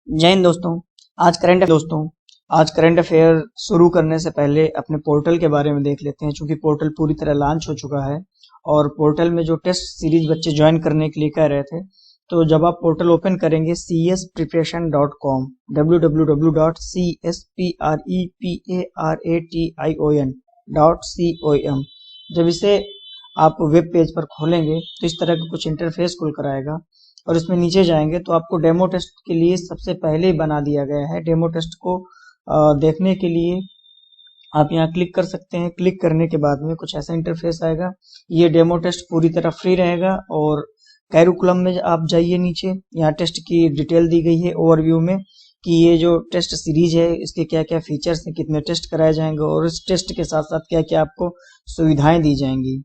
जय हिंद दोस्तों। आज करंट अफेयर शुरू करने से पहले अपने पोर्टल के बारे में देख लेते हैं। चूंकि पोर्टल पूरी तरह लॉन्च हो चुका है और पोर्टल में जो टेस्ट सीरीज बच्चे ज्वाइन करने के लिए कह रहे थे, तो जब आप पोर्टल ओपन करेंगे cspreparation.com www.cspreparation.com, जब इसे आप वेब पेज पर खोलेंगे तो इस तरह का कुछ इंटरफेस खुल कर आएगा और इसमें नीचे जाएंगे तो आपको डेमो टेस्ट के लिए सबसे पहले ही बना दिया गया है। डेमो टेस्ट को देखने के लिए आप यहाँ क्लिक कर सकते हैं। क्लिक करने के बाद में कुछ ऐसा इंटरफेस आएगा। ये डेमो टेस्ट पूरी तरह फ्री रहेगा और कैरिकुलम में आप जाइए नीचे, यहाँ टेस्ट की डिटेल दी गई है ओवरव्यू में कि ये जो टेस्ट सीरीज है इसके क्या क्या फीचर्स हैं, कितने टेस्ट कराए जाएंगे और इस टेस्ट के साथ साथ क्या क्या आपको सुविधाएं दी जाएंगी।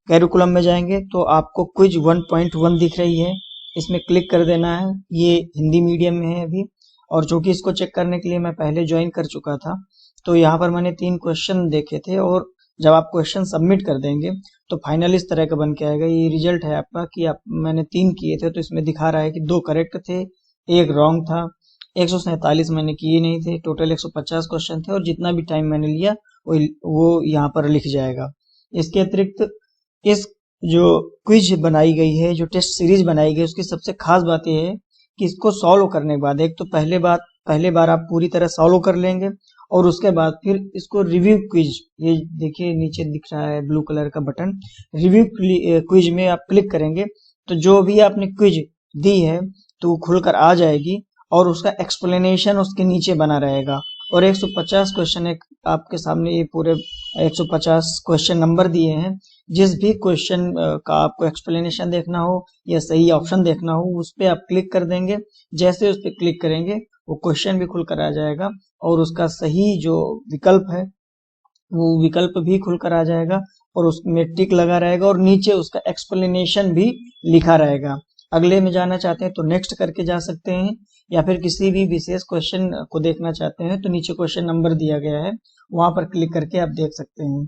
कैरिकुलम में जाएंगे तो आपको क्विज 1.1 दिख रही है, इसमें क्लिक कर देना है। ये हिंदी मीडियम में है अभी, और चूंकि इसको चेक करने के लिए मैं पहले ज्वाइन कर चुका था तो यहाँ पर मैंने 3 क्वेश्चन देखे थे और जब आप क्वेश्चन सबमिट कर देंगे तो फाइनल इस तरह का बन के आएगा। ये रिजल्ट है आपका कि मैंने 3 किए थे तो इसमें दिखा रहा है कि 2 करेक्ट थे, 1 रॉन्ग था। 147 मैंने किए नहीं थे, टोटल 150 क्वेश्चन थे और जितना भी टाइम मैंने लिया वो यहाँ पर लिख जाएगा। इसके अतिरिक्त इस जो क्विज बनाई गई है, जो टेस्ट सीरीज बनाई गई, उसकी सबसे खास बात यह है कि इसको सॉल्व करने के बाद एक तो पहले बार आप पूरी तरह सॉल्व कर लेंगे और उसके बाद फिर इसको रिव्यू क्विज, ये देखिए नीचे दिख रहा है ब्लू कलर का बटन, रिव्यू क्विज में आप क्लिक करेंगे तो जो भी आपने क्विज दी है तो वो खुलकर आ जाएगी और उसका एक्सप्लेनेशन उसके नीचे बना रहेगा। और 150 क्वेश्चन एक आपके सामने, ये पूरे 150 क्वेश्चन नंबर दिए हैं। जिस भी क्वेश्चन का आपको एक्सप्लेनेशन देखना हो या सही ऑप्शन देखना हो उस पर आप क्लिक कर देंगे। जैसे उस पर क्लिक करेंगे वो क्वेश्चन भी खुलकर आ जाएगा और उसका सही जो विकल्प है वो विकल्प भी खुलकर आ जाएगा और उसमें टिक लगा रहेगा और नीचे उसका एक्सप्लेनेशन भी लिखा रहेगा। अगले में जाना चाहते हैं तो नेक्स्ट करके जा सकते हैं, या फिर किसी भी विशेष क्वेश्चन को देखना चाहते हैं तो नीचे क्वेश्चन नंबर दिया गया है, वहां पर क्लिक करके आप देख सकते हैं।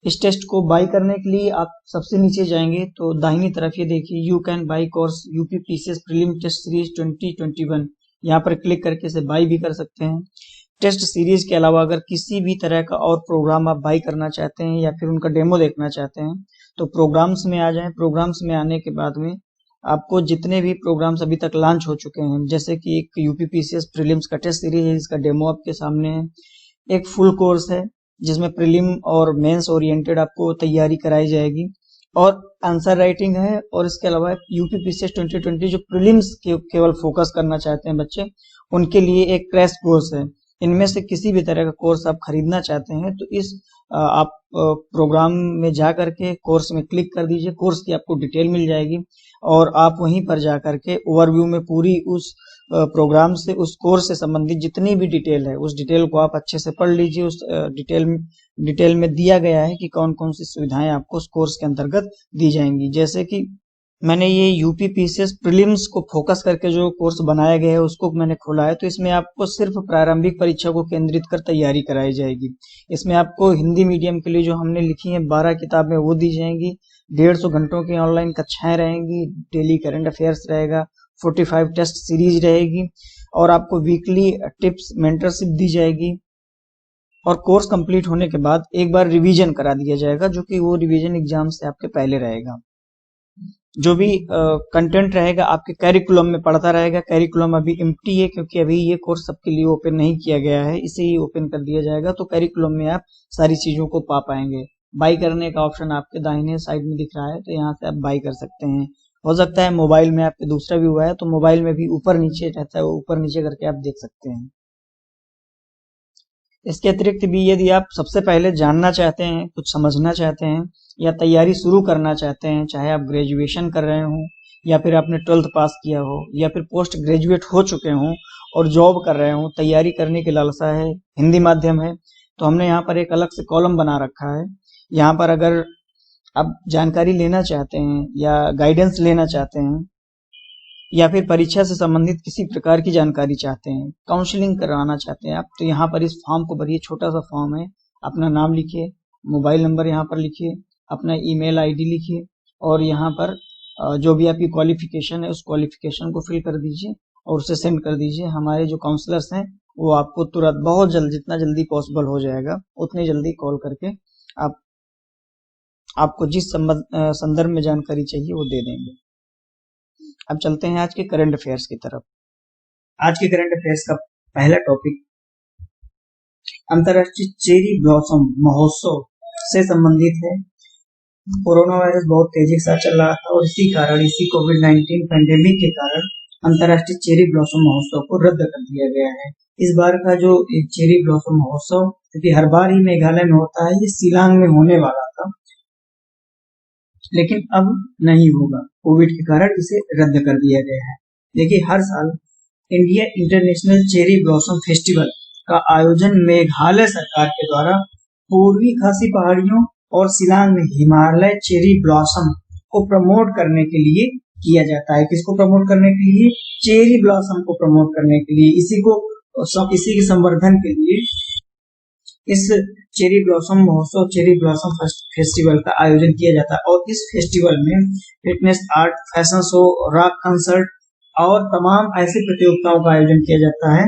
इस टेस्ट को बाई करने के लिए आप सबसे नीचे जाएंगे तो दाहिनी तरफ ये देखिए, you can buy course UP PCS prelim test series 2021, यहाँ पर क्लिक करके इसे बाई भी कर सकते हैं। टेस्ट सीरीज के अलावा अगर किसी भी तरह का और प्रोग्राम आप बाई करना चाहते हैं या फिर उनका डेमो देखना चाहते हैं तो प्रोग्राम्स में आ जाएं। प्रोग्राम्स में आने के बाद में आपको जितने भी प्रोग्राम्स अभी तक लॉन्च हो चुके हैं, जैसे कि एक यूपी पीसीएस प्रीलिम्स का टेस्ट सीरीज है, इसका डेमो आपके सामने है। एक फुल कोर्स है जिसमें प्रीलिम और मेंस ओरिएंटेड आपको तैयारी कराई जाएगी और आंसर राइटिंग है। और इसके अलावा यूपी पीसीएस 2020 जो प्रीलिम्स के केवल फोकस करना चाहते हैं बच्चे, उनके लिए एक क्रैश कोर्स है। इनमें से किसी भी तरह का कोर्स आप खरीदना चाहते हैं तो इस आप प्रोग्राम में जा करके कोर्स में क्लिक कर दीजिए। कोर्स की आपको डिटेल मिल जाएगी और आप वहीं पर जा करके ओवरव्यू में पूरी उस प्रोग्राम से, उस कोर्स से संबंधित जितनी भी डिटेल है उस डिटेल को आप अच्छे से पढ़ लीजिए। उस डिटेल में दिया गया है कि कौन कौन सी सुविधाएं आपको उस कोर्स के अंतर्गत दी जाएंगी। जैसे कि मैंने ये यूपी पीसीएस प्रीलिम्स को फोकस करके जो कोर्स बनाया गया है उसको मैंने खोला है, तो इसमें आपको सिर्फ प्रारंभिक परीक्षा को केंद्रित कर तैयारी कराई जाएगी। इसमें आपको हिंदी मीडियम के लिए जो हमने लिखी है 12 किताबें वो दी जाएंगी। 150 घंटों की ऑनलाइन कक्षाएं रहेंगी, डेली करंट अफेयर्स रहेगा, 45 टेस्ट सीरीज रहेगी और आपको वीकली टिप्स मेंटरशिप दी जाएगी। और कोर्स कंप्लीट होने के बाद एक बार रिवीजन करा दिया जाएगा, जो कि वो रिवीजन एग्जाम से आपके पहले रहेगा। जो भी कंटेंट रहेगा आपके कैरिकुलम में पढ़ता रहेगा। कैरिकुलम अभी एम्प्टी है क्योंकि अभी ये कोर्स सबके लिए ओपन नहीं किया गया है, इसे ही ओपन कर दिया जाएगा तो कैरिकुलम में आप सारी चीजों को पा पाएंगे। बाई करने का ऑप्शन आपके दाहिने साइड में दिख रहा है तो यहाँ से आप बाई कर सकते हैं। हो सकता है मोबाइल में आपके दूसरा भी हुआ है तो मोबाइल में भी ऊपर नीचे रहता है, ऊपर नीचे करके आप देख सकते हैं। इसके अतिरिक्त भी यदि आप सबसे पहले जानना चाहते हैं, कुछ समझना चाहते हैं या तैयारी शुरू करना चाहते हैं, चाहे आप ग्रेजुएशन कर रहे हो या फिर आपने 12th पास किया हो या फिर पोस्ट ग्रेजुएट हो चुके हो और जॉब कर रहे हो, तैयारी करने की लालसा है, हिंदी माध्यम है, तो हमने यहाँ पर एक अलग से कॉलम बना रखा है। यहाँ पर अगर आप जानकारी लेना चाहते हैं या गाइडेंस लेना चाहते हैं या फिर परीक्षा से संबंधित किसी प्रकार की जानकारी चाहते हैं, काउंसलिंग करवाना चाहते हैं आप, तो यहाँ पर इस फॉर्म को भरिए। छोटा सा फॉर्म है, अपना नाम लिखिए, मोबाइल नंबर यहाँ पर लिखिए, अपना ईमेल आईडी लिखिए और यहाँ पर जो भी आपकी क्वालिफिकेशन है उस क्वालिफिकेशन को फिल कर दीजिए और उसे सेंड कर दीजिए। हमारे जो काउंसलर्स हैं वो आपको तुरंत बहुत जल्द, जितना जल्दी पॉसिबल हो जाएगा उतनी जल्दी कॉल करके आप आपको जिस संदर्भ में जानकारी चाहिए वो दे देंगे। अब चलते हैं आज के करंट अफेयर्स की तरफ। आज के करंट अफेयर्स का पहला टॉपिक अंतर्राष्ट्रीय चेरी ब्लॉसम महोत्सव से संबंधित है। कोरोना वायरस बहुत तेजी से चल रहा था और इसी कोविड-19 पैंडेमिक के कारण अंतर्राष्ट्रीय चेरी ब्लॉसम महोत्सव को रद्द कर दिया गया है। इस बार का जो चेरी ब्लॉसम महोत्सव, क्योंकि हर बार ही मेघालय में होता है, ये शिलांग में होने वाला था, लेकिन अब नहीं होगा। कोविड के कारण इसे रद्द कर दिया गया है। देखिए, हर साल India international cherry blossom festival का आयोजन मेघालय सरकार के द्वारा पूर्वी खासी पहाड़ियों और शिलांग में हिमालय चेरी ब्लॉसम को प्रमोट करने के लिए किया जाता है। किसको प्रमोट करने के लिए? चेरी ब्लॉसम को प्रमोट करने के लिए, इसी के संवर्धन के लिए इस चेरी ब्लॉसम महोत्सव, चेरी ब्लॉसम फेस्टिवल का आयोजन किया जाता है। और इस फेस्टिवल में fitness, art, fashion show, rock concert और तमाम ऐसी प्रतियोगिताओं का आयोजन किया जाता है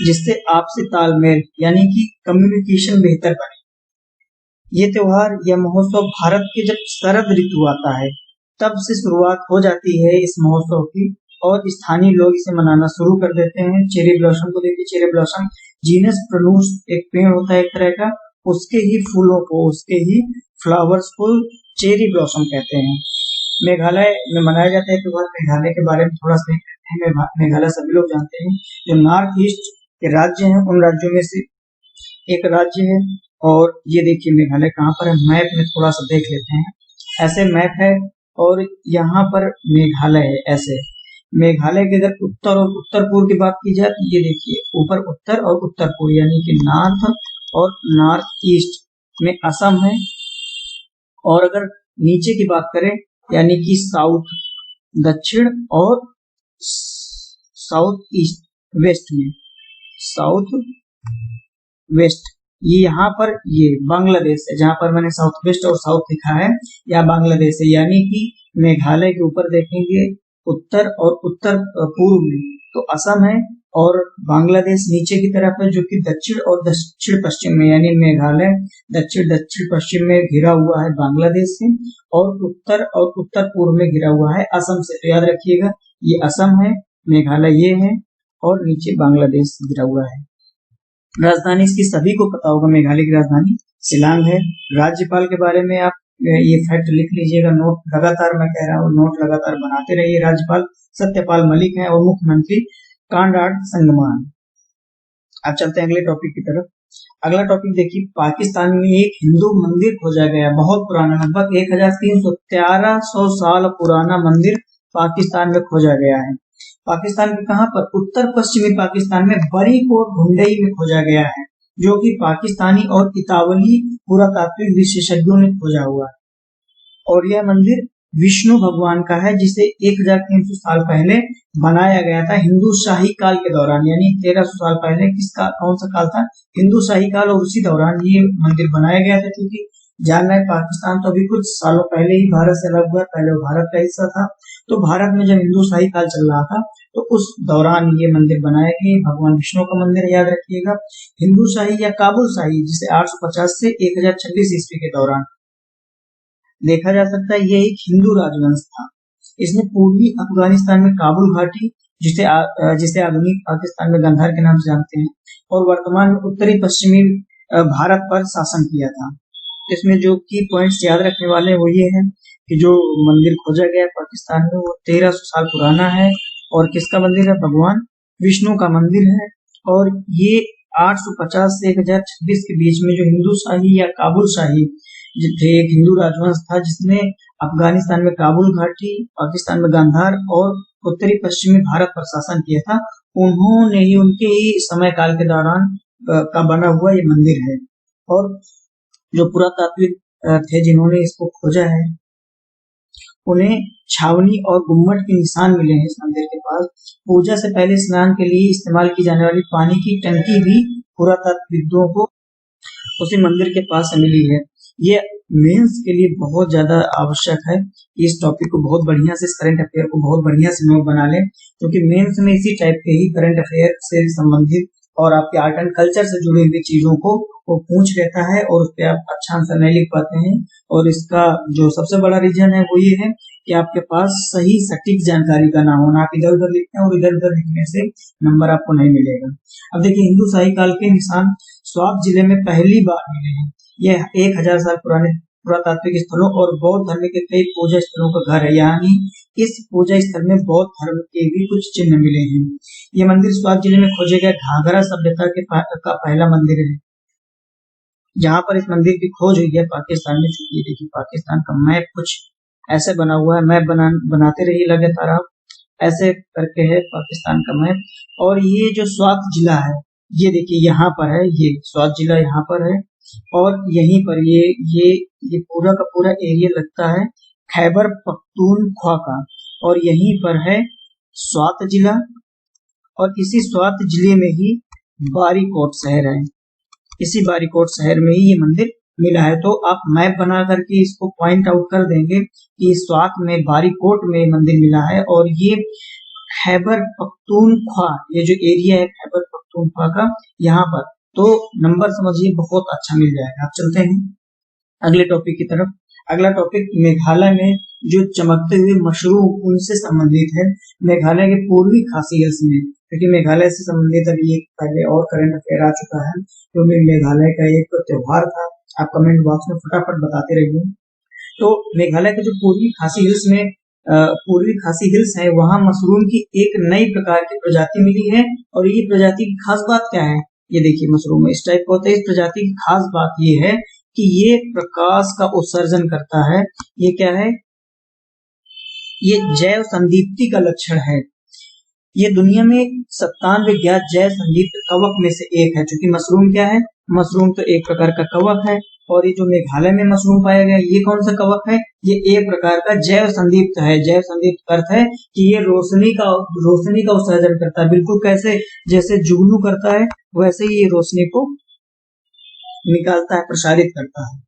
जिससे आपसी तालमेल यानी कि कम्युनिकेशन बेहतर बने। ये त्योहार या महोत्सव भारत के जब शरद ऋतु आता है तब से शुरुआत हो जाती है इस महोत्सव की, और स्थानीय लोग इसे मनाना शुरू कर देते हैं। चेरी ब्लॉसम को देखिए, चेरी ब्लॉसम जीनस प्रोनूस एक पेड़ होता है एक तरह का, उसके ही फूलों को, उसके ही फ्लावर्स को चेरी ब्लॉसम कहते हैं। मेघालय में मनाया जाता है त्योहार। मेघालय के बारे में थोड़ा सा देखते हैं। मेघालय सभी लोग जानते हैं, जो नॉर्थ ईस्ट के राज्य हैं उन राज्यों में से एक राज्य है। और ये देखिए मेघालय कहाँ पर है, मैप में थोड़ा सा देख लेते हैं। ऐसे मैप है और यहाँ पर मेघालय है। ऐसे मेघालय के अगर उत्तर और उत्तर पूर्व की बात की जाए तो ये देखिए ऊपर उत्तर और उत्तर पूर्व यानी कि नॉर्थ और नॉर्थ ईस्ट में असम है। और अगर नीचे की बात करें यानी कि साउथ, दक्षिण और साउथ ईस्ट, वेस्ट में, साउथ वेस्ट, ये यहाँ पर ये बांग्लादेश है। जहां पर मैंने साउथ वेस्ट और साउथ लिखा है, या बांग्लादेश है। यानी कि मेघालय के ऊपर देखेंगे उत्तर और उत्तर पूर्व में तो असम है, और बांग्लादेश नीचे की तरफ है जो कि दक्षिण और दक्षिण पश्चिम में, यानी मेघालय दक्षिण पश्चिम में घिरा हुआ है बांग्लादेश से, और उत्तर पूर्व में घिरा हुआ है असम से। तो याद रखिएगा ये असम है, मेघालय ये है, और नीचे बांग्लादेश घिरा हुआ है। राजधानी इसकी सभी को पता होगा, मेघालय की राजधानी शिलांग है। राज्यपाल के बारे में आप ये फैक्ट लिख लीजिएगा, नोट लगातार मैं कह रहा हूँ, नोट लगातार बनाते रहिए। राज्यपाल सत्यपाल मलिक हैं और मुख्यमंत्री कांडाड संगमान। अब चलते हैं अगले टॉपिक की तरफ। अगला टॉपिक देखिए, पाकिस्तान में एक हिंदू मंदिर खोजा गया, बहुत पुराना, लगभग 1300 साल पुराना मंदिर पाकिस्तान में खोजा गया है। पाकिस्तान के कहां पर? उत्तर पश्चिमी पाकिस्तान में बरी कोट हुंडई में खोजा गया है, जो कि पाकिस्तानी और इतावली पुरातात्विक विशेषज्ञों ने खोजा हुआ है। और यह मंदिर विष्णु भगवान का है, जिसे 1300 साल पहले बनाया गया था हिंदू शाही काल के दौरान। यानी 1300 साल पहले किसका, कौन सा काल था? हिंदू शाही काल। और उसी दौरान ये मंदिर बनाया गया था, क्योंकि जान रहे पाकिस्तान तो अभी कुछ सालों पहले ही भारत से अलग हुआ, पहले वो भारत का हिस्सा था। तो भारत में जब हिंदू शाही काल चल रहा था तो उस दौरान ये मंदिर बनाया गया। भगवान विष्णु का मंदिर, याद रखिएगा। हिंदू शाही या काबुल शाही, जिसे 850 से 1026 ईस्वी के दौरान देखा जा सकता है, ये एक हिंदू राजवंश था। इसने पूर्वी अफगानिस्तान में काबुल घाटी, जिसे आधुनिक पाकिस्तान में गंधार के नाम से जानते हैं, और वर्तमान में उत्तरी पश्चिमी भारत पर शासन किया था। इसमें जो की पॉइंट्स याद रखने वाले वो ये है कि जो मंदिर खोजा गया पाकिस्तान में वो 1300 साल पुराना है। और किसका मंदिर है? भगवान विष्णु का मंदिर है। और ये 850 से 1026 के बीच में जो हिंदू शाही या काबुल शाही, एक हिंदू राजवंश था जिसने अफगानिस्तान में काबुल घाटी, पाकिस्तान में गांधार और उत्तरी पश्चिमी भारत पर शासन किया था, उन्होंने ही, उनके ही समय काल के दौरान का बना हुआ ये मंदिर है। और जो पुरातात्विक थे जिन्होंने इसको खोजा है, उन्हें छावनी और गुम्मट के निशान मिले हैं इस मंदिर के पास। पूजा से पहले स्नान के लिए इस्तेमाल की जाने वाली पानी की टंकी भी पुरातात्विदों को उसी मंदिर के पास मिली है। ये मेंस के लिए बहुत ज्यादा आवश्यक है। इस टॉपिक को बहुत बढ़िया से, इस करंट अफेयर को बहुत बढ़िया से नोट बना लें, क्योंकि मेंस में इसी टाइप के ही करंट अफेयर से संबंधित और आपके आर्ट एंड कल्चर से जुड़ी हुई चीजों को वो पूछ लेता है और उस पर आप अच्छा आंसर नहीं लिख पाते हैं। और इसका जो सबसे बड़ा रीजन है वो ये है कि आपके पास सही सटीक जानकारी का ना होना। आप इधर उधर लिखते हैं और इधर उधर लिखने से नंबर आपको नहीं मिलेगा। अब देखिए, हिंदू शाही काल के निशान स्वात जिले में पहली बार मिले हैं। यह 1000 साल पुराने पुरातात्विक स्थलों और बौद्ध धर्म के कई पूजा स्थलों का घर है। यानी इस पूजा स्थल में बौद्ध धर्म के भी कुछ चिन्ह मिले हैं। ये मंदिर स्वात जिले में खोजे गए घाघरा सभ्यता के का पहला मंदिर है, जहां पर इस मंदिर की खोज हुई है पाकिस्तान में। ये देखिए, पाकिस्तान का मैप कुछ ऐसे बना हुआ है। मैप बनाते रहिए लगातार आप, ऐसे करके है पाकिस्तान का मैप। और ये जो स्वात जिला है, ये देखिए यहाँ पर है, ये स्वात जिला यहाँ पर है। और यहीं पर ये पूरा का पूरा एरिया लगता है खैबर पख्तूनख्वा का, और यहीं पर है स्वात जिला। और इसी स्वात जिले में ही बारीकोट शहर है। इसी बारीकोट शहर में ही ये मंदिर मिला है। तो आप मैप बना करके इसको पॉइंट आउट कर देंगे कि स्वात में बारीकोट में मंदिर मिला है। और ये खैबर पख्तूनख्वा, ये जो एरिया है खैबर पख्तूनख्वा का, यहाँ पर तो नंबर समझिए बहुत अच्छा मिल जाएगा। आप चलते हैं अगले टॉपिक की तरफ। अगला टॉपिक मेघालय में जो चमकते हुए मशरूम उनसे संबंधित है। मेघालय के पूर्वी खासी हिल्स में, क्योंकि मेघालय से संबंधित अभी एक पहले और करंट अफेयर आ चुका है, क्योंकि मेघालय का एक त्योहार था। आप कमेंट बॉक्स में फटाफट बताते रहिए। तो मेघालय के जो पूर्वी खासी हिल्स में पूर्वी खासी हिल्स है, वहां मशरूम की एक नई प्रकार की प्रजाति मिली है। और ये प्रजाति की खास बात क्या है, ये देखिए मशरूम इस टाइप का होता है। इस प्रजाति की खास बात ये है कि ये प्रकाश का उत्सर्जन करता है। ये क्या है, ये जैव संदीप्ति का लक्षण है। ये दुनिया में 97 ज्ञात जैव संदीप्त कवक में से एक है। क्योंकि मशरूम क्या है, मशरूम तो एक प्रकार का कवक है। और ये जो मेघालय में मशरूम पाया गया, ये कौन सा कवक है, ये एक प्रकार का जैव संदीप्त है। जैव संदीप्त अर्थ है कि ये रोशनी का उत्सर्जन करता है। बिल्कुल कैसे, जैसे जुगनू करता है वैसे ही ये रोशनी को निकालता है, प्रसारित करता है।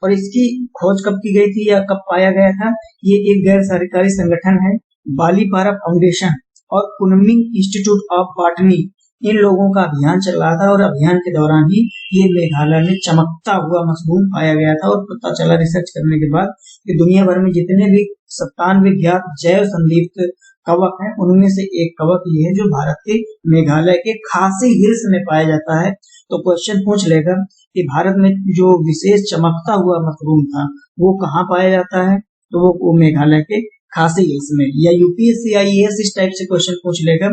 और इसकी खोज कब की गई थी या कब पाया गया था, ये एक गैर सरकारी संगठन है, बालीपारा फाउंडेशन और कुनमिंग इंस्टीट्यूट ऑफ बॉटनी, इन लोगों का अभियान चल रहा था। और अभियान के दौरान ही ये मेघालय में चमकता हुआ मशरूम पाया गया था। और पता चला रिसर्च करने के बाद कि दुनिया भर में जितने भी 97 ज्ञात जैव संदीप्त कवक हैं, उनमें से एक कवक ये है जो भारत के मेघालय के खासी हिल्स में पाया जाता है। तो क्वेश्चन पूछ लेगा कि भारत में जो विशेष चमकता हुआ मशरूम था वो कहाँ पाया जाता है, तो वो मेघालय के खासी हिल्स में। या यूपीएससी आईएएस इस टाइप से क्वेश्चन पूछ लेगा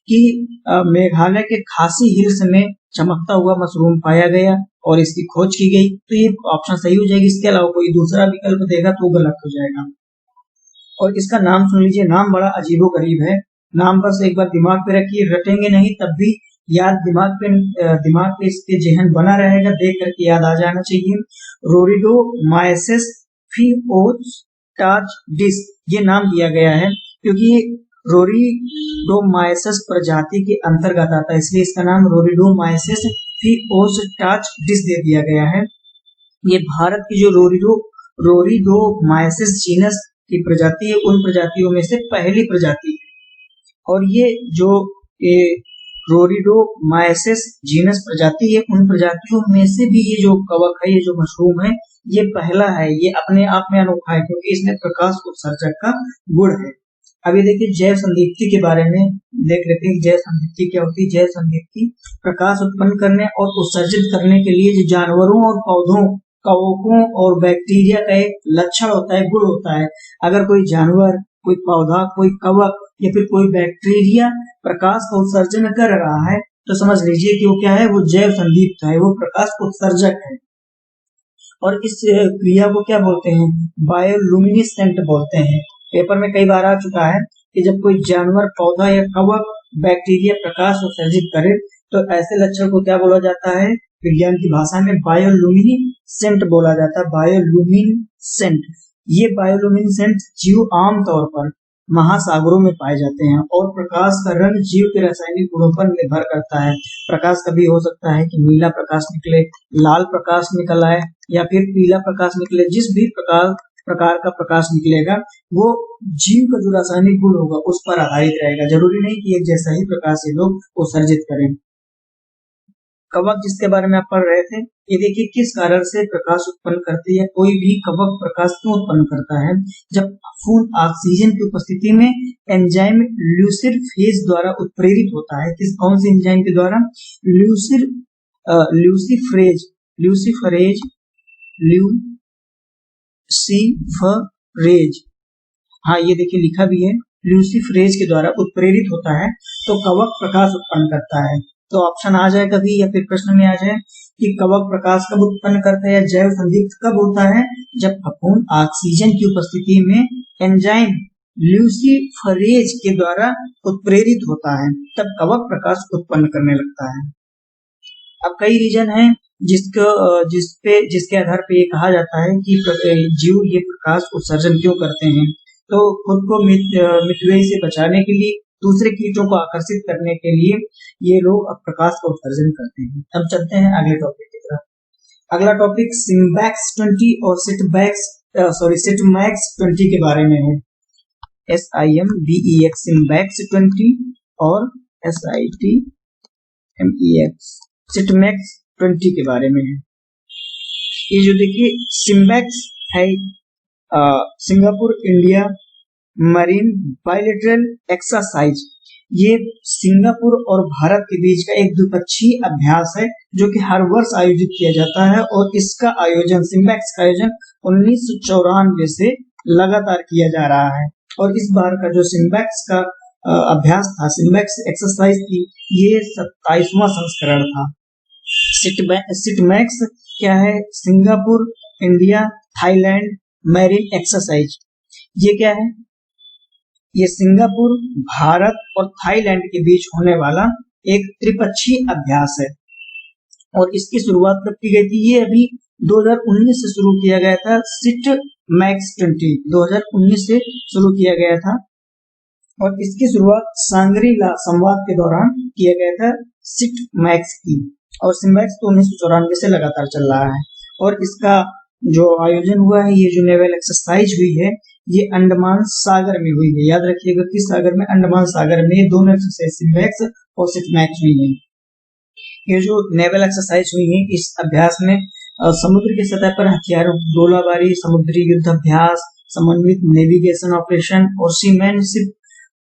कि मेघालय के खासी हिल्स में चमकता हुआ मशरूम पाया गया और इसकी खोज की गई, तो ये ऑप्शन सही हो जाएगी। इसके अलावा कोई दूसरा विकल्प देगा तो गलत हो जाएगा। और इसका नाम सुन लीजिए, नाम बड़ा अजीबो गरीब है। नाम बस एक बार दिमाग पे रखिए, रटेंगे नहीं तब भी याद दिमाग पे इसके जेहन बना रहेगा, देख करके याद आ जाना चाहिए। रोरिडोमाइसिस फिओस्टार्चिडिस ये नाम दिया गया है क्योंकि रोरिडोमाइसिस प्रजाति के अंतर्गत आता है, इसलिए इसका नाम रोरिडोमाइसिस फिओस्टार्चिडिस दे दिया गया है। ये भारत की जो रोरिडोमाइसिस जीनस की प्रजाति है, उन प्रजातियों में से पहली प्रजाति है। और ये जो रोरिडोमाइसिस जीनस प्रजाति है, उन प्रजातियों में से भी ये जो कवक है, ये जो मशरूम है, ये पहला है। ये अपने आप में अनोखा है क्योंकि इसमें प्रकाश उत्सर्जक का गुण है। अभी देखिए जैव संदीप्ति के बारे में देख लेते हैं। जैव संदीप्ति क्या होती है? जैव संदीप्ति प्रकाश उत्पन्न करने और उत्सर्जित करने के लिए जो जानवरों और पौधों, कवकों और बैक्टीरिया का एक लक्षण होता है, गुण होता है। अगर कोई जानवर, कोई पौधा, कोई कवक या फिर कोई बैक्टीरिया प्रकाश का उत्सर्जन कर रहा है तो समझ लीजिए कि वो क्या है, वो जैव संदीप्त है, वो प्रकाश उत्सर्जक है। और इस क्रिया को क्या बोलते हैं? बायोलुमिनेसेंट बोलते हैं। पेपर में कई बार आ चुका है कि जब कोई जानवर, पौधा या कवक, बैक्टीरिया प्रकाश उत्सर्जित करे तो ऐसे लक्षण को क्या बोला जाता है? विज्ञान की भाषा में बायोलुमिनेसेंट बोला जाता है। बायोलुमिनेसेंट। ये बायोलुमिनेसेंट जीव आमतौर पर महासागरों में पाए जाते हैं। और प्रकाश का रंग जीव के रासायनिक गुणों पर निर्भर करता है। प्रकाश कभी हो सकता है कि नीला प्रकाश निकले, लाल प्रकाश निकल आए या फिर पीला प्रकाश निकले। जिस भी प्रकार का प्रकाश निकलेगा वो जीव का जो रासायनिक गुण होगा उस पर आधारित रहेगा। जरूरी नहीं कि एक जैसा ही प्रकाश ये लोग उत्सर्जित करें। कवक जिसके बारे में आप पढ़ रहे थे, ये देखिए किस कारण से प्रकाश उत्पन्न करती है। कोई भी कवक प्रकाश क्यों उत्पन्न करता है? जब फूल ऑक्सीजन की उपस्थिति में एंजाइम ल्यूसिफेज द्वारा उत्प्रेरित होता है। किस कौन से एंजाइम के द्वारा? ल्यूसिफरेज हाँ, ये देखिए लिखा भी है, ल्यूसिफरेज के द्वारा उत्प्रेरित होता है तो कवक प्रकाश उत्पन्न करता है। तो ऑप्शन आ जाए कभी या फिर प्रश्न में आ जाए कि कवक प्रकाश कब उत्पन्न करता है या जैव संदिग्ध कब होता है? जब फफूंद ऑक्सीजन की उपस्थिति में एंजाइम ल्यूसिफरेज के द्वारा उत्प्रेरित होता है, तब कवक प्रकाश उत्पन्न करने लगता है। अब कई रीजन है जिसके आधार पे ये कहा जाता है कि जीव ये प्रकाश उत्सर्जन क्यों करते हैं। तो खुद को मृत्यु से बचाने के लिए, दूसरे कीटों को आकर्षित करने के लिए ये लोग प्रकाश का उत्सर्जन करते हैं। अब चलते हैं अगले टॉपिक की तरफ। अगला टॉपिक सिम्बैक्स 20 और सिटमैक्स 20 के बारे में है। SIMBEX सिम्बैक्स 20 और SITMEX सिटमैक्स 20 के बारे में है। ये जो देखिए सिम्बैक्स है Singapore India marine bilateral exercise, ये सिंगापुर और भारत के बीच का एक द्विपक्षीय अभ्यास है जो कि हर वर्ष आयोजित किया जाता है। और इसका आयोजन, सिम्बैक्स का आयोजन 1994 से लगातार किया जा रहा है। और इस बार का जो सिम्बैक्स का अभ्यास था, सिम्बैक्स एक्सरसाइज की, ये 27वां संस्करण था। सिटमैक्स क्या है? Singapore India Thailand marine exercise. ये क्या है? ये सिंगापुर, भारत और थाईलैंड के बीच होने वाला एक त्रिपक्षीय अभ्यास है। और इसकी शुरुआत कब की गई थी? ये अभी 2019 से शुरू किया गया था। सिटमैक्स 20 2019 से शुरू किया गया था और इसकी शुरुआत सांग्री-ला संवाद के दौरान किया गया था सिटमैक्स की। और सिम्बैक्स तो 1994 से लगातार चल रहा है। और इसका जो आयोजन हुआ है, ये जो नेवल एक्सरसाइज हुई है, ये अंडमान सागर में हुई है। याद रखिएगा किस सागर में? अंडमान सागर में। दोनों एक्सरसाइज सिम्बैक्स और सिटमैक्स हुई है। ये जो नेवल एक्सरसाइज हुई है, इस अभ्यास में समुद्र की सतह पर हथियारों की गोलाबारी, समुद्री युद्ध अभ्यास, समन्वित नेविगेशन ऑपरेशन और सीमैनशिप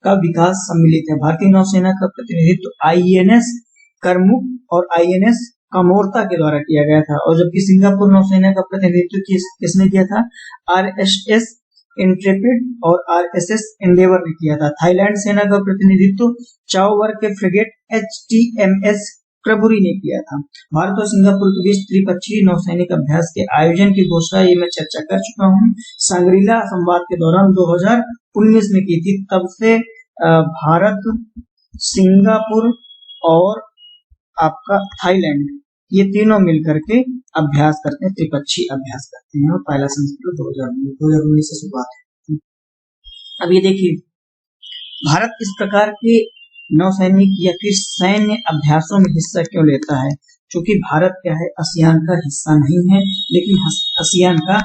का विकास सम्मिलित है। भारतीय नौसेना का प्रतिनिधित्व INS करमुक और INS कमोर्ता के द्वारा किया गया था। और जबकि सिंगापुर नौसेना का प्रतिनिधित्व किसने किया था? RSS इंट्रेपिड और RSS एंडेवर ने किया था। थाईलैंड सेना का प्रतिनिधित्व चाओ वर्ग के फ्रिगेट HTMS प्रभुरी ने किया था। भारत और सिंगापुर के बीच त्रिपक्षीय नौसैनिक अभ्यास के आयोजन की घोषणा ये मैं चर्चा कर चुका हूँ, सांग्रीला संवाद के दौरान 2019 में की थी। तब से भारत, सिंगापुर और आपका थाईलैंड, ये तीनों मिलकर के अभ्यास करते हैं, त्रिपक्षीय अभ्यास करते हैं। और पहला संस्करण 2019 से शुरुआत है। अब ये देखिए, भारत इस प्रकार के नौसैनिक या फिर सैन्य अभ्यासों में हिस्सा क्यों लेता है? क्योंकि भारत क्या है? आसियान का हिस्सा नहीं है, लेकिन आसियान का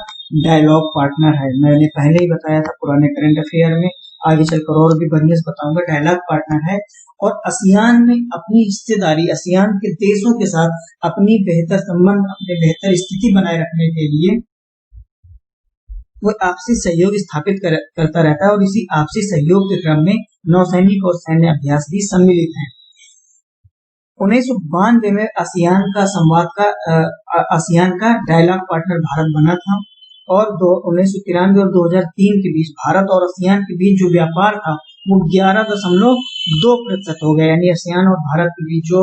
डायलॉग पार्टनर है। मैंने पहले ही बताया था पुराने करंट अफेयर में, आगे चलकर और भी बढ़िया से बताऊंगा। डायलॉग पार्टनर है और आसियान में अपनी हिस्सेदारी, आसियान के देशों के साथ अपनी बेहतर संबंध, अपने बेहतर स्थिति बनाए रखने के लिए वो आपसी सहयोग स्थापित करता रहता है। और इसी आपसी सहयोग के क्रम में नौसैनिक और सैन्य अभ्यास भी सम्मिलित हैं। 1992 में आसियान का डायलॉग पार्टनर भारत बना था। और 1993 और 2003 के बीच भारत और आसियान के बीच जो व्यापार था वो 11.2% हो गया। यानी आसियान और भारत के बीच जो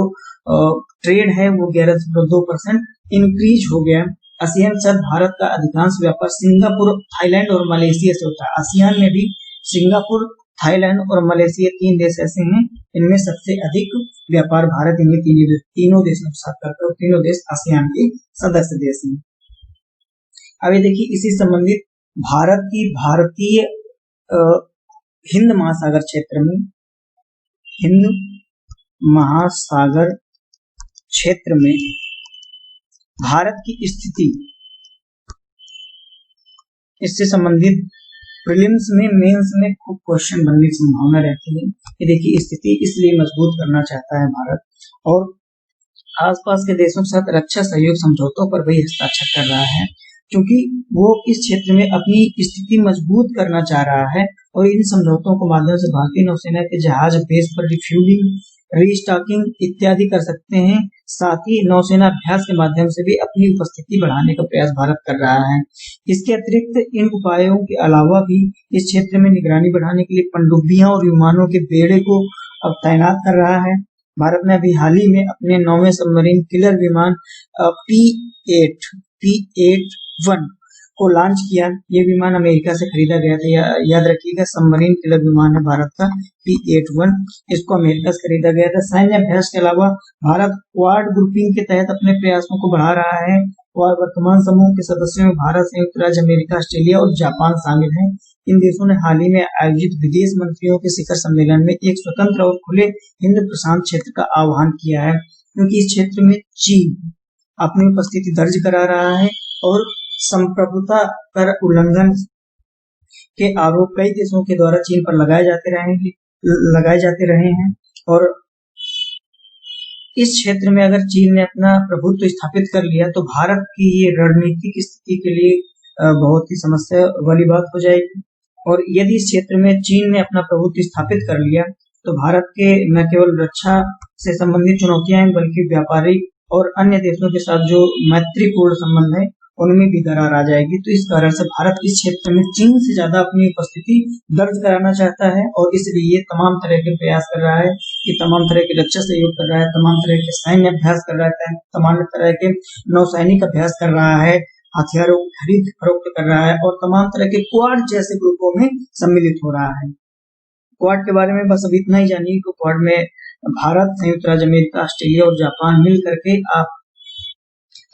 ट्रेड है वो 11.2% इंक्रीज हो गया। आसियान के साथ भारत का अधिकांश व्यापार सिंगापुर, थाईलैंड और मलेशिया से होता है। आसियान में भी सिंगापुर, थाईलैंड और मलेशिया 3 देश ऐसे हैं इनमें सबसे अधिक व्यापार भारत इन्हीं तीनों देशों के साथ करता है। तीनों देश आसियान के सदस्य देश हैं। अब ये देखिए, इसी संबंधित भारत की भारतीय हिंद महासागर क्षेत्र में, हिंद महासागर क्षेत्र में भारत की स्थिति, इससे संबंधित प्रीलिम्स में, मेंस में खूब क्वेश्चन बनने की संभावना रहती है कि देखिए स्थिति इसलिए मजबूत करना चाहता है भारत, और आसपास के देशों के साथ रक्षा सहयोग समझौतों पर भी हस्ताक्षर कर रहा है, क्योंकि वो इस क्षेत्र में अपनी स्थिति मजबूत करना चाह रहा है। और इन समझौतों के माध्यम से भारतीय नौसेना के जहाज बेस पर रिफ्यूलिंग, रीस्टॉकिंग इत्यादि कर सकते हैं। साथ ही नौसेना अभ्यास के माध्यम से भी अपनी उपस्थिति बढ़ाने का प्रयास भारत कर रहा है। इसके अतिरिक्त इन उपायों के अलावा भी इस क्षेत्र में निगरानी बढ़ाने के लिए पनडुब्बियां और विमानों के बेड़े को अब तैनात कर रहा है। भारत ने अभी हाल ही में अपने 9वें सबमरीन किलर विमान P-8 को लॉन्च किया। ये विमान अमेरिका से खरीदा गया था। याद रखिएगा, सबमरीन किलर विमान है भारत का P-8, इसको अमेरिका से खरीदा गया था। सैन्य अभ्यास के अलावा भारत क्वाड ग्रुपिंग के तहत अपने प्रयासों को बढ़ा रहा है और वर्तमान समूह के सदस्यों में भारत, संयुक्त राज्य अमेरिका, ऑस्ट्रेलिया और जापान शामिल हैं। इन देशों ने हाल ही में आयोजित विदेश मंत्रियों के शिखर सम्मेलन में एक स्वतंत्र और खुले हिंद प्रशांत क्षेत्र का आह्वान किया है, क्योंकि इस क्षेत्र में चीन अपनी उपस्थिति दर्ज करा रहा है और संप्रभुता कर उल्लंघन के आरोप कई देशों के द्वारा चीन पर लगाए जाते रहे हैं। और इस क्षेत्र में अगर चीन ने अपना प्रभुत्व स्थापित कर लिया तो भारत की ये रणनीतिक स्थिति के लिए बहुत ही समस्या वाली बात हो जाएगी। और यदि इस क्षेत्र में चीन ने अपना प्रभुत्व स्थापित कर लिया तो भारत के न केवल रक्षा से संबंधित चुनौतियां हैं, बल्कि व्यापारिक और अन्य देशों के साथ जो मैत्रीपूर्ण संबंध है उनमें भी दरार आ जाएगी। तो इस कारण से भारत इस क्षेत्र में चीन से ज्यादा अपनी उपस्थिति दर्ज कराना चाहता है और इसलिए ये तमाम तरह के प्रयास कर रहा है कि तमाम तरह के रक्षा सहयोग कर रहा है, तमाम तरह के सैन्य अभ्यास कर रहा है, तमाम तरह के नौसैनिक अभ्यास कर रहा है, हथियारों की खरीद फरोख्त कर रहा है और तमाम तरह के क्वाड जैसे ग्रुपों में सम्मिलित हो रहा है। क्वाड के बारे में बस अब इतना ही जानिए कि क्वाड में भारत, संयुक्त राज्य अमेरिका, ऑस्ट्रेलिया और जापान मिल करके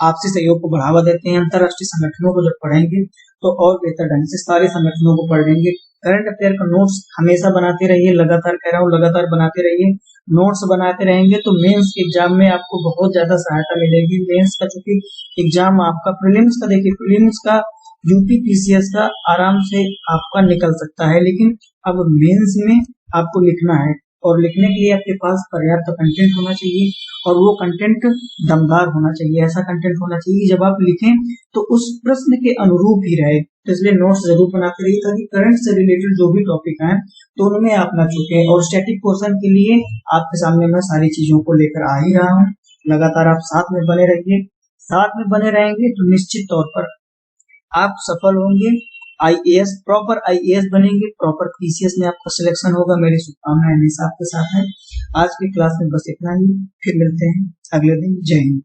आपसी सहयोग को बढ़ावा देते हैं। अंतरराष्ट्रीय संगठनों को जब पढ़ेंगे तो और बेहतर ढंग से सारे संगठनों को पढ़ लेंगे। करंट अफेयर का नोट्स हमेशा बनाते रहिए, लगातार कह रहा हूँ, लगातार बनाते रहिए। नोट्स बनाते रहेंगे तो मेंस के एग्जाम में आपको बहुत ज्यादा सहायता मिलेगी। मेंस का चूंकि एग्जाम आपका प्रीलिम्स का, देखिए प्रीलिम्स का यूपी पीसीएस का आराम से आपका निकल सकता है, लेकिन अब मेंस में आपको लिखना है और लिखने के लिए आपके पास पर्याप्त कंटेंट होना चाहिए और वो कंटेंट दमदार होना चाहिए। ऐसा कंटेंट होना चाहिए जब आप लिखें तो उस प्रश्न के अनुरूप ही रहे। तो इसलिए नोट्स जरूर बनाते रहिए ताकि करंट से रिलेटेड जो भी टॉपिक हैं तो उनमें आप ना चूकें। और स्टैटिक पोर्शन के लिए आपके सामने मैं सारी चीजों को लेकर आ ही रहा हूँ। लगातार आप साथ में बने रहिए। साथ में बने रहेंगे तो निश्चित तौर पर आप सफल होंगे, आईएएस, प्रॉपर आईएएस बनेंगे, प्रॉपर पीसीएस में आपका सिलेक्शन होगा। मेरी शुभकामनाएं हमेशा आपके साथ है। आज की क्लास में बस इतना ही, फिर मिलते हैं अगले दिन। जय हिंद।